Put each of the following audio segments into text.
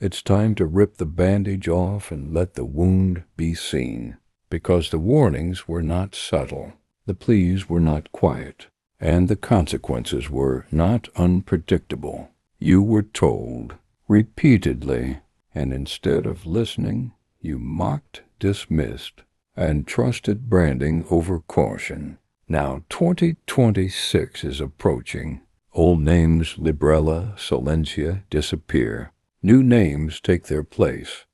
It's time to rip the bandage off and let the wound be seen. Because the warnings were not subtle, the pleas were not quiet, and the consequences were not unpredictable. You were told repeatedly, and instead of listening, you mocked, dismissed, and trusted branding over caution. Now 2026 is approaching. Old names Librela, Silencia disappear. New names take their place,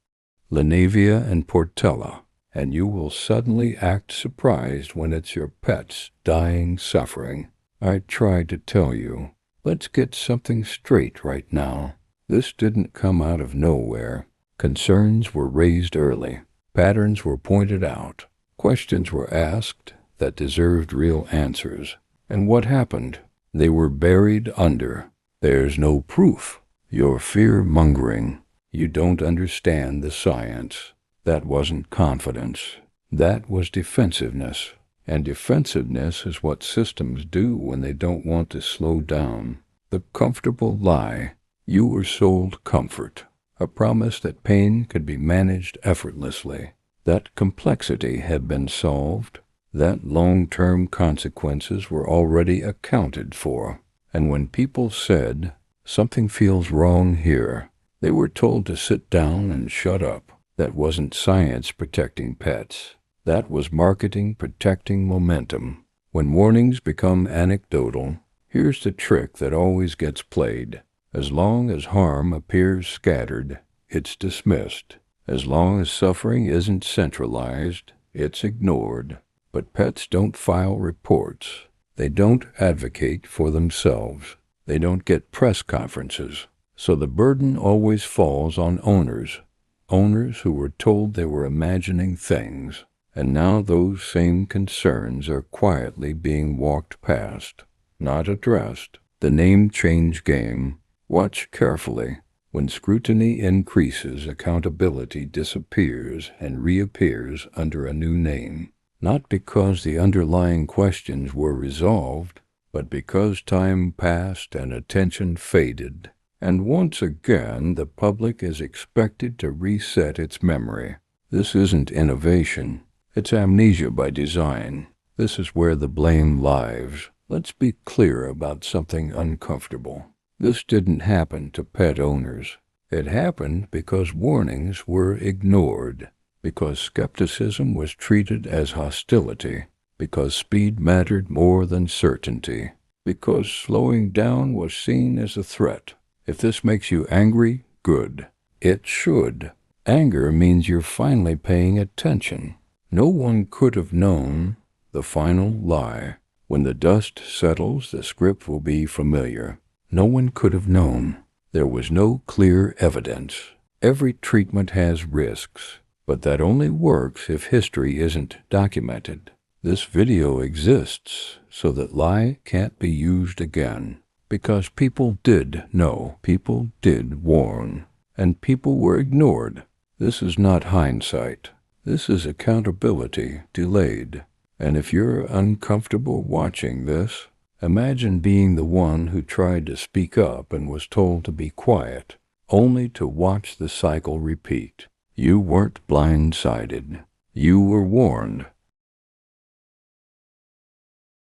Lenavia and Portella, and you will suddenly act surprised when it's your pet's dying suffering. I tried to tell you, let's get something straight right now. This didn't come out of nowhere. Concerns were raised early. Patterns were pointed out. Questions were asked that deserved real answers. And what happened? They were buried under. There's no proof. You're fear-mongering. You don't understand the science. That wasn't confidence. That was defensiveness. And defensiveness is what systems do when they don't want to slow down. The comfortable lie. You were sold comfort. A promise that pain could be managed effortlessly. That complexity had been solved. That long-term consequences were already accounted for. And when people said, "Something feels wrong here," they were told to sit down and shut up. That wasn't science protecting pets. That was marketing protecting momentum. When warnings become anecdotal, here's the trick that always gets played. As long as harm appears scattered, it's dismissed. As long as suffering isn't centralized, it's ignored. But pets don't file reports. They don't advocate for themselves. They don't get press conferences. So the burden always falls on owners. Owners who were told they were imagining things. And now those same concerns are quietly being walked past, not addressed. The name change game. Watch carefully. When scrutiny increases, accountability disappears and reappears under a new name. Not because the underlying questions were resolved, but because time passed and attention faded. And once again, the public is expected to reset its memory. This isn't innovation. It's amnesia by design. This is where the blame lies. Let's be clear about something uncomfortable. This didn't happen to pet owners. It happened because warnings were ignored, because skepticism was treated as hostility, because speed mattered more than certainty, because slowing down was seen as a threat. If this makes you angry, good. It should. Anger means you're finally paying attention. No one could have known the final lie. When the dust settles, the script will be familiar. No one could have known. There was no clear evidence. Every treatment has risks, but that only works if history isn't documented. This video exists so that lie can't be used again, because people did know, people did warn, and people were ignored. This is not hindsight. This is accountability delayed. And if you're uncomfortable watching this, imagine being the one who tried to speak up and was told to be quiet, only to watch the cycle repeat. You weren't blindsided. You were warned.